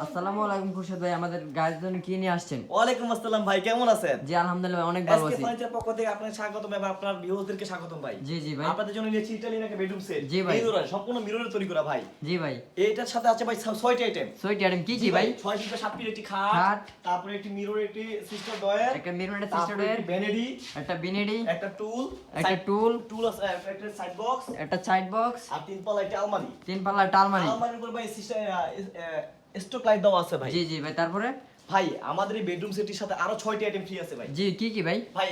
আসসালামু আলাইকুম খুরশেদ ভাই, আমাদের গায়ের জন্য কি নিয়ে আসছেন? ওয়ালাইকুম আসসালাম ভাই, কেমন আছেন? জি আলহামদুলিল্লাহ ভাই, অনেক ভালো এসকে আছি। ফার্নিচার পক্ষ থেকে আপনাকে স্বাগতম এবং আপনার ভিউয়ারদেরকে স্বাগতম ভাই। জি জি ভাই। আপনাদের জন্য নিয়েছি ইতালিয়ান একটা বেডরুম সেট। জি ভাই। এই ধরনের সম্পূর্ণ মিররে তৈরি করা ভাই। জি ভাই। এইটার সাথে আছে ভাই 6টি আইটেম। 6টি আইটেম কি কি ভাই? 6 ফিট 7 ফিট একটি খাট, তারপরে একটি মিরর, একটি সিস্টার ডয়ার, একটা মিরর, একটা সিস্টার ডয়ার, ভ্যানিটি, একটা বিনেডি, একটা টুল, টুল আছে, একটা সাইড বক্স, একটা সাইড বক্স, আর তিন পাল্লা একটা আলমারি। তিন পাল্লা একটা আলমারি। আলমারির উপর ভাই সিস্টার স্টক লাইট দেওয়া আছে ভাই। জি জি ভাই। তারপরে ভাই আমাদের এই বেডরুম সেটটির সাথে আরো 6টি আইটেম ফ্রি আছে ভাই। জি কি কি ভাই? ভাই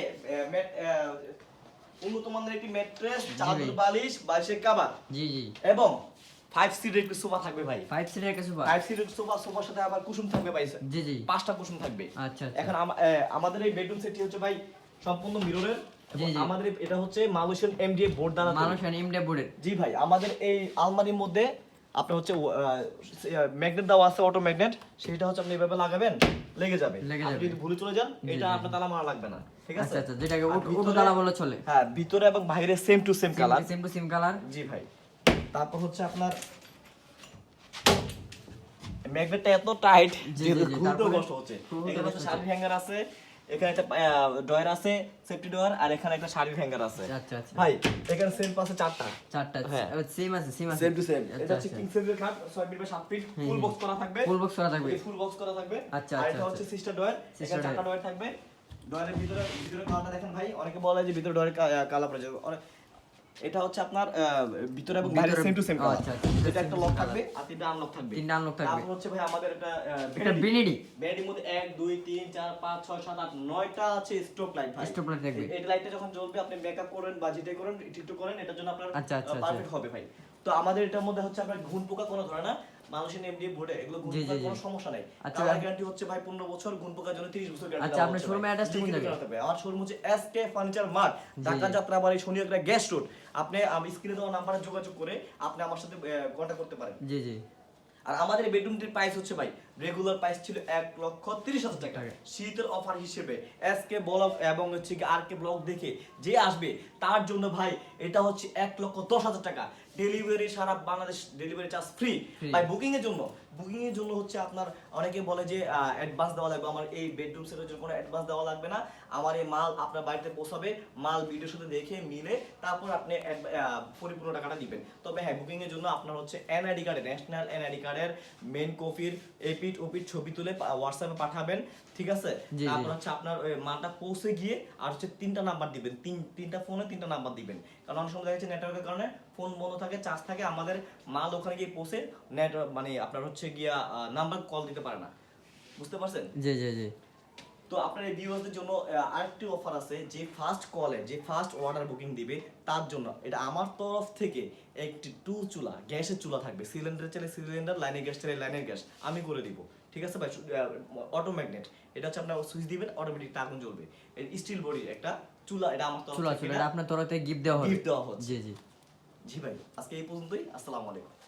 উন্নত মানের একটি ম্যাট্রেস, চাদর, বালিশ, বালিশের কভার, জি জি, এবং 5 সিটের একটি সোফা থাকবে ভাই। 5 সিটের একটা সোফা। 5 সিটের সোফার সাথে আবার কুশন থাকবে ভাই। জি জি, 5টা কুশন থাকবে। আচ্ছা আচ্ছা। এখন আমাদের এই বেডরুম সেটটি হচ্ছে ভাই সম্পূর্ণ মিররের। জি জি, আমাদের এটা হচ্ছে মালয়েশিয়ান এমডিএফ বোর্ড দ্বারা তৈরি। মালয়েশিয়ান এমডিএফ বোর্ডের। জি ভাই, আমাদের এই আলমারির মধ্যে আপনার হচ্ছে ম্যাগনেট দেওয়া আছে, অটো ম্যাগনেট। সেটা হচ্ছে আপনি এভাবে লাগাবেন, লেগে যাবে। আপনি যদি ভুলে চলে যান, এটা আপনার তালা মারা লাগবে না। ঠিক আছে? আচ্ছা আচ্ছা, যেটাকে উঠো তালা বলে চলে। হ্যাঁ, ভিতরে এবং বাইরে same to same colour. Same to same colour. জি ভাই। তারপর হচ্ছে আপনার ম্যাগনেটটা এত টাইট জি যে জি জি, খুলতেও তারপরে কষ্ট হচ্ছে। এখানে হচ্ছে শাড়ির হ্যাঙ্গার আছে, এখানে একটা ডয়ার আছে, সেফটি ডয়ার, আর এখানে একটা শাড়ির হ্যাঙ্গার আছে। আচ্ছা আচ্ছা ভাই এখানে সেম পাশে চারটা। হ্যাঁ, সেম আছে সেম আছে। Same to same. এটা আচ্ছা হচ্ছে আচ্ছা, কিং সাইজের খাট, 6 feet by 7 feet, full box করা থাকবে। ফুল বক্স করা থাকবে। ফুল বক্স করা থাকবে। আচ্ছা আর আচ্ছা, এটা হচ্ছে সিস্টার ডয়ার, Sister এখানে চারটা door। ডয়ার থাকবে। ডয়ারের ভিতরে কালারটা দেখেন ভাই, অনেকে বলে যে ভিতরে ডয়ারের কালার পড়ে যাবে। এটা হচ্ছে আপনার ভিতরে এবং বাইরে সেম টু সেম কালার। আচ্ছা আচ্ছা, এটা একটা লক থাকবে আর তিনটা আনলক থাকবে। তিনটা আনলক থাকবে। তারপর হচ্ছে ভাই আমাদের এটা এটা বিনিডি। বেডের মধ্যে 1 2 3 4 5 6 7 8 9টা আছে স্ট্রোক লাইট ভাই। স্টপ লাইট থাকবে। এই লাইটটা যখন জ্বলবে আপনি মেকআপ করেন বা যেটাই করেন টিকটক করেন, এটার জন্য আপনার আচ্ছা আচ্ছা, পারফেক্ট হবে ভাই। তো আমাদের এটার মধ্যে হচ্ছে আপনার ঘুণ পোকা কোনো ধরে না। মানুষের এমডি বোর্ডে এগুলো ঘুণ জি, জি, পোকার জি। কোনো সমস্যা নাই। আচ্ছা, কালার গ্যারান্টি হচ্ছে ভাই 15 বছর, ঘুণ পোকার জন্য 30 বছর গ্যারান্টি। আচ্ছা, আপনার শোরুমে অ্যাড্রেস কোন জায়গায়? আমার শোরুম হচ্ছে SK furniture mart, Dhaka Jatrabari Shaniakhra gas road. আপনি আমি স্ক্রিনে দেওয়া নাম্বারে যোগাযোগ করে আপনি আমার সাথে কন্টাক্ট করতে পারেন। জি জি। আর আমাদের বেডরুমটির প্রাইস হচ্ছে ভাই, রেগুলার প্রাইস ছিল 1,30,000 টাকা। শীতের অফার হিসেবে এসকে ব্লক এবং হচ্ছে কি আরকে ব্লক দেখে যে আসবে তার জন্য ভাই এটা হচ্ছে 1,10,000 টাকা। ডেলিভারি সারা বাংলাদেশ ডেলিভারি চার্জ ফ্রি। ভাই বুকিং এর জন্য হচ্ছে আপনার অনেকে বলে যে অ্যাডভান্স দেওয়া লাগবে। আমার এই বেডরুম সেটের জন্য কোনো অ্যাডভান্স দেওয়া লাগবে না। আমার এই মাল আপনার বাড়িতে পৌঁছাবে, মাল ভিডিওর সাথে দেখে মিলে তারপর আপনি পরিপূর্ণ টাকাটা দিবেন। তবে হ্যাঁ, বুকিং এর জন্য আপনার হচ্ছে এনআইডি কার্ডের, ন্যাশনাল এনআইডি কার্ডের মেইন কপির এপিট ওপিট ছবি তুলে হোয়াটসঅ্যাপে পাঠাবেন। ঠিক আছে? তারপর হচ্ছে আপনার ওই মালটা পৌঁছে গিয়ে আর হচ্ছে 3টা নাম্বার দিবেন, তিনটা ফোনে 3টা নাম্বার দিবেন। কারণ অনেক সময় দেখা যাচ্ছে নেটওয়ার্কের কারণে ফোন বন্ধ থাকে, চার্জ থাকে, আমাদের মাল ওখানে গিয়ে পৌঁছে নেটওয়ার্ক মানে আপনার হচ্ছে গিয়া নাম্বার কল দিতে পারে না। বুঝতে পারছেন? জি জি জি। তো আপনার এই ভিউয়ারদের জন্য আরেকটি অফার আছে, যে ফার্স্ট কলে যে ফার্স্ট অর্ডার বুকিং দিবে তার জন্য এটা আমার তরফ থেকে একটি 2 চুলা গ্যাসের চুলা থাকবে। সিলিন্ডার চাইলে সিলিন্ডার, লাইনের গ্যাস চাইলে লাইনের গ্যাস আমি করে দিব। ঠিক আছে ভাই? অটো ম্যাগনেট, এটা হচ্ছে আপনার সুইচ দিবেন, অটোমেটিক আগুন জ্বলবে। স্টিল বডি একটা চুলা, এটা আমার তরফ চুলা থেকে চুলা, এটা আপনার তরফ থেকে গিফট দেওয়া হবে। গিফট দেওয়া হচ্ছে। জি জি। জি ভাই, আজকে এই পর্যন্তই। আসসালামু আলাইকুম।